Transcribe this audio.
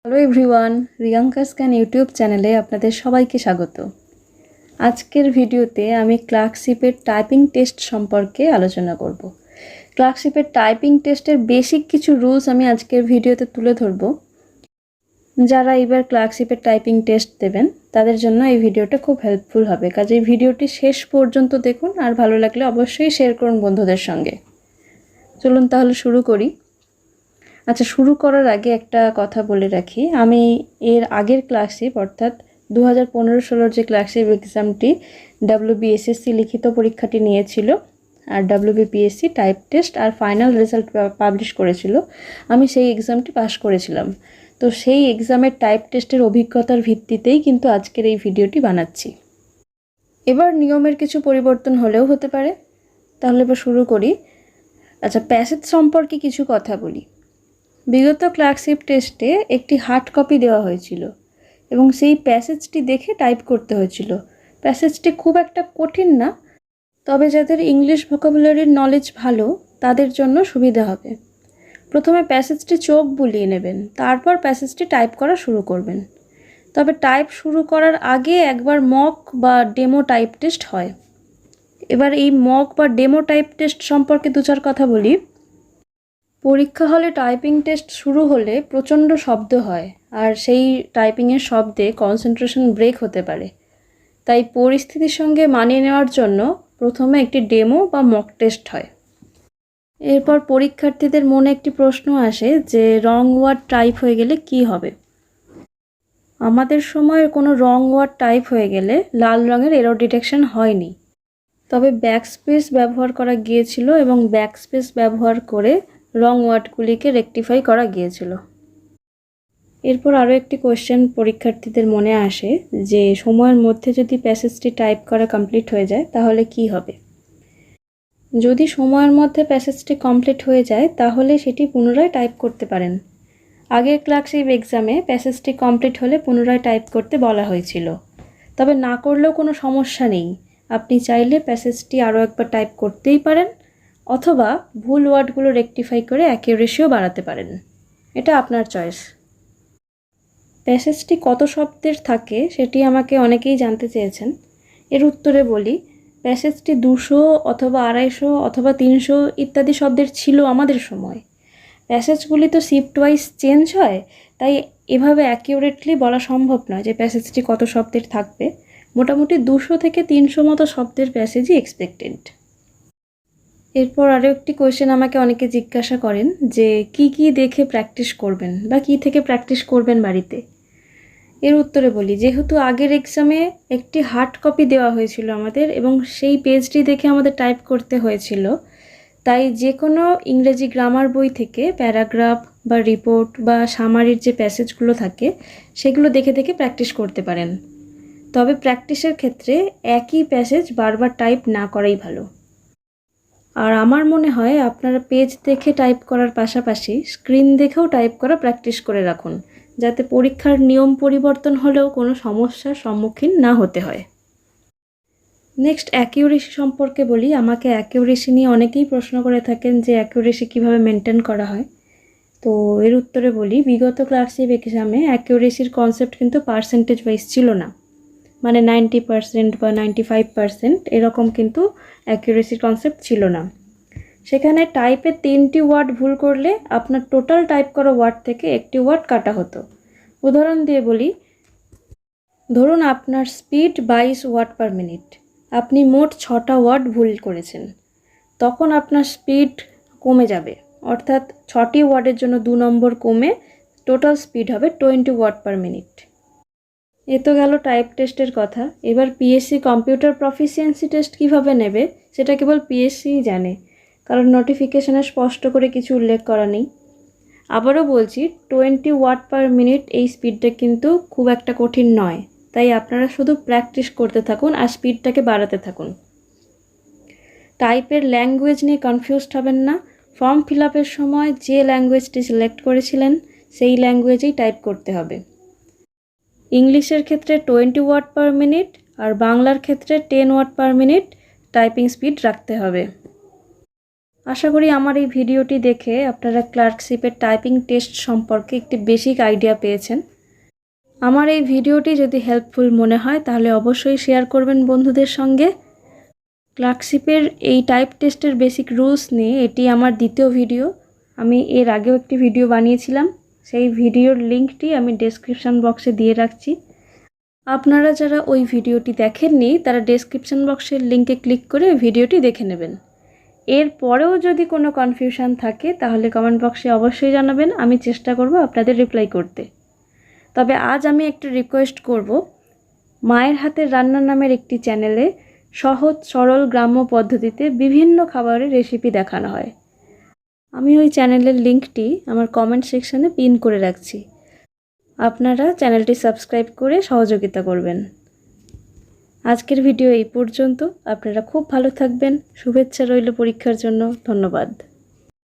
Hello everyone, রিয়াঙ্কাস can YouTube চ্যানেলে আপনাদের সবাইকে স্বাগত। আজকের ভিডিওতে আমি ক্লার্কশিপের টাইপিং টেস্ট সম্পর্কে আলোচনা করব। ক্লার্কশিপের টাইপিং টেস্টের বেসিক কিছু রুলস আমি আজকের ভিডিওতে তুলে ধরব। যারা এবার ক্লার্কশিপের টাইপিং টেস্ট দেবেন তাদের জন্য এই ভিডিওটা খুব হেল্পফুল হবে, কাজেই ভিডিওটি শেষ পর্যন্ত দেখুন, আর ভালো লাগলে অবশ্যই শেয়ার করুন বন্ধুদের সঙ্গে। চলুন তাহলে শুরু করি। আচ্ছা, শুরু করার আগে একটা কথা বলে রাখি, আমি এর আগের ক্লার্কশিপ অর্থাৎ 2015-16 যে ক্লার্কশিপ এক্সামটি WBSSC লিখিত পরীক্ষাটি নিয়েছিল আর WBPSC টাইপ টেস্ট আর ফাইনাল রেজাল্ট পাবলিশ করেছিল, আমি সেই এক্সামটি পাস করেছিলাম। তো সেই এক্সামের টাইপ টেস্টের অভিজ্ঞতার ভিত্তিতেই কিন্তু আজকের এই ভিডিওটি বানাচ্ছি। এবার নিয়মের কিছু পরিবর্তন হলেও হতে পারে। তাহলে এবার শুরু করি। আচ্ছা, প্যাসেজ সম্পর্কে কিছু কথা বলি। বিগত ক্লার্কশিপ টেস্টে একটি হার্ড কপি দেওয়া হয়েছিল এবং সেই প্যাসেজটি দেখে টাইপ করতে হয়েছিল। প্যাসেজটি খুব একটা কঠিন না, তবে যাদের ইংলিশ ভোকাবুলারির নলেজ ভালো তাদের জন্য সুবিধা হবে। প্রথমে প্যাসেজটি চোখ বুলিয়ে নেবেন, তারপর প্যাসেজটি টাইপ করা শুরু করবেন। তবে টাইপ শুরু করার আগে একবার মক বা ডেমো টাইপ টেস্ট হয়। এবার এই মক বা ডেমো টাইপ টেস্ট সম্পর্কে দু চার কথা বলি। পরীক্ষা হলে টাইপিং টেস্ট শুরু হলে প্রচণ্ড শব্দ হয়, আর সেই টাইপিংয়ের শব্দে কনসেন্ট্রেশন ব্রেক হতে পারে। তাই পরিস্থিতির সঙ্গে মানিয়ে নেওয়ার জন্য প্রথমে একটি ডেমো বা মক টেস্ট হয়। এরপর পরীক্ষার্থীদের মনে একটি প্রশ্ন আসে যে রং ওয়ার্ড টাইপ হয়ে গেলে কি হবে। আমাদের সময় কোনো রং ওয়ার্ড টাইপ হয়ে গেলে লাল রঙের এরর ডিটেকশন হয়নি, তবে ব্যাকস্পেস ব্যবহার করা গিয়েছিল এবং ব্যাকস্পেস ব্যবহার করে রং ওয়ার্ডগুলিকে রেকটিফাই করা গিয়েছিল। এরপর আরও একটি কোয়েশ্চেন পরীক্ষার্থীদের মনে আসে যে সময়ের মধ্যে যদি প্যাসেজটি টাইপ করা কমপ্লিট হয়ে যায় তাহলে কি হবে। যদি সময়ের মধ্যে প্যাসেজটি কমপ্লিট হয়ে যায় তাহলে সেটি পুনরায় টাইপ করতে পারেন। আগের ক্লার্কশিপ এক্সামে প্যাসেজটি কমপ্লিট হলে পুনরায় টাইপ করতে বলা হয়েছিল, তবে না করলেও কোনো সমস্যা নেই। আপনি চাইলে প্যাসেজটি আরও একবার টাইপ করতেই পারেন, অথবা ভুল ওয়ার্ডগুলো রেকটিফাই করে অ্যাকিউরেসিও বাড়াতে পারেন। এটা আপনার চয়েস। প্যাসেজটি কত শব্দের থাকে সেটি আমাকে অনেকেই জানতে চেয়েছেন। এর উত্তরে বলি, প্যাসেজটি 200 অথবা 250 অথবা 300 ইত্যাদি শব্দের ছিল আমাদের সময়। প্যাসেজগুলি তো শিফট ওয়াইজ চেঞ্জ হয়, তাই এভাবে অ্যাকিউরেটলি বলা সম্ভব নয় যে প্যাসেজটি কত শব্দের থাকবে। মোটামুটি 200 থেকে 300 মতো শব্দের প্যাসেজই এক্সপেক্টেড। এরপর আরও একটি কোয়েশ্চেন আমাকে অনেকে জিজ্ঞাসা করেন যে কি দেখে প্র্যাকটিস করবেন বা কি থেকে প্র্যাকটিস করবেন বাড়িতে। এর উত্তরে বলি, যেহেতু আগের এক্সামে একটি হার্ড কপি দেওয়া হয়েছিল আমাদের এবং সেই পেজটি দেখে আমাদের টাইপ করতে হয়েছিল, তাই যে কোনো ইংরেজি গ্রামার বই থেকে প্যারাগ্রাফ বা রিপোর্ট বা সামারির যে প্যাসেজগুলো থাকে সেগুলো দেখে দেখে প্র্যাকটিস করতে পারেন। তবে প্র্যাকটিসের ক্ষেত্রে একই প্যাসেজ বারবার টাইপ না করাই ভালো। আর আমার মনে হয় আপনারা পেজ দেখে টাইপ করার পাশাপাশি স্ক্রিন দেখেও টাইপ করা প্র্যাকটিস করে রাখুন, যাতে পরীক্ষার নিয়ম পরিবর্তন হলেও কোনো সমস্যার সম্মুখীন না হতে হয়। নেক্সট অ্যাকিউরেসি সম্পর্কে বলি। আমাকে অ্যাকিউরেসি নিয়ে অনেকেই প্রশ্ন করে থাকেন যে অ্যাকিউরেসি কীভাবে মেনটেন করা হয়। তো এর উত্তরে বলি, বিগত ক্লার্কশিপ এক্সামে অ্যাকিউরেসির কনসেপ্ট কিন্তু পার্সেন্টেজ ওয়াইজ ছিল না, মানে 90% বা 95% এরকম কিন্তু অ্যাকিউরেসির কনসেপ্ট ছিল না। সেখানে টাইপে 3টি ওয়ার্ড ভুল করলে আপনার টোটাল টাইপ করা ওয়ার্ড থেকে একটি ওয়ার্ড কাটা হতো। উদাহরণ দিয়ে বলি, ধরুন আপনার স্পিড 22 ওয়ার্ড পার মিনিট, আপনি মোট 6টা ওয়ার্ড ভুল করেছেন, তখন আপনার স্পিড কমে যাবে, অর্থাৎ 6টি ওয়ার্ডের জন্য 2 নম্বর কমে টোটাল স্পিড হবে 20 ওয়ার্ড পার মিনিট। এ তো গেল টাইপ টেস্টের কথা। এবার পিএসসি কম্পিউটার প্রফিসিয়েন্সি টেস্ট কীভাবে নেবে সেটা কেবল পিএসসিই জানে, কারণ নোটিফিকেশনে স্পষ্ট করে কিছু উল্লেখ করা নেই। আবারও বলছি, 20 ওয়াট পার মিনিট এই স্পিডটা কিন্তু খুব একটা কঠিন নয়, তাই আপনারা শুধু প্র্যাকটিস করতে থাকুন আর স্পিডটাকে বাড়াতে থাকুন। টাইপের ল্যাঙ্গুয়েজ নিয়ে কনফিউজড হবেন না। ফর্ম ফিল আপের সময় যে ল্যাঙ্গুয়েজটি সিলেক্ট করেছিলেন সেই ল্যাঙ্গুয়েজেই টাইপ করতে হবে। ইংলিশের ক্ষেত্রে 20 ওয়াট পার মিনিট আর বাংলার ক্ষেত্রে 10 word per minute typing speed রাখতে হবে। আশা করি আমার এই ভিডিওটি দেখে আপনারা ক্লার্কশিপের টাইপিং টেস্ট সম্পর্কে একটি বেসিক আইডিয়া পেয়েছেন। আমার এই ভিডিওটি যদি হেল্পফুল মনে হয় তাহলে অবশ্যই শেয়ার করবেন বন্ধুদের সঙ্গে। ক্লার্কশিপের এই টাইপ টেস্টের বেসিক রুলস নিয়ে এটি আমার দ্বিতীয় ভিডিও। আমি এর আগেও একটি ভিডিও বানিয়েছিলাম, সেই ভিডিওর লিঙ্কটি আমি ডেসক্রিপশন বক্সে দিয়ে রাখছি। আপনারা যারা ওই ভিডিওটি দেখেননি তারা ডেসক্রিপশন বক্সের লিঙ্কে ক্লিক করে ভিডিওটি দেখে নেবেন। এরপরেও যদি কোনো কনফিউশন থাকে তাহলে কমেন্ট বক্সে অবশ্যই জানাবেন, আমি চেষ্টা করব আপনাদের রিপ্লাই করতে। তবে আজ আমি একটা রিকোয়েস্ট করব, মায়ের হাতের রান্না নামের একটি চ্যানেলে সহজ সরল গ্রাম্য পদ্ধতিতে বিভিন্ন খাবারের রেসিপি দেখানো হয়। আমি ওই চ্যানেলের লিঙ্কটি আমার কমেন্ট সেকশনে পিন করে রাখছি। আপনারা চ্যানেলটি সাবস্ক্রাইব করে সহযোগিতা করবেন। আজকের ভিডিও এই পর্যন্ত। আপনারা খুব ভালো থাকবেন। শুভেচ্ছা রইল পরীক্ষার জন্য। ধন্যবাদ।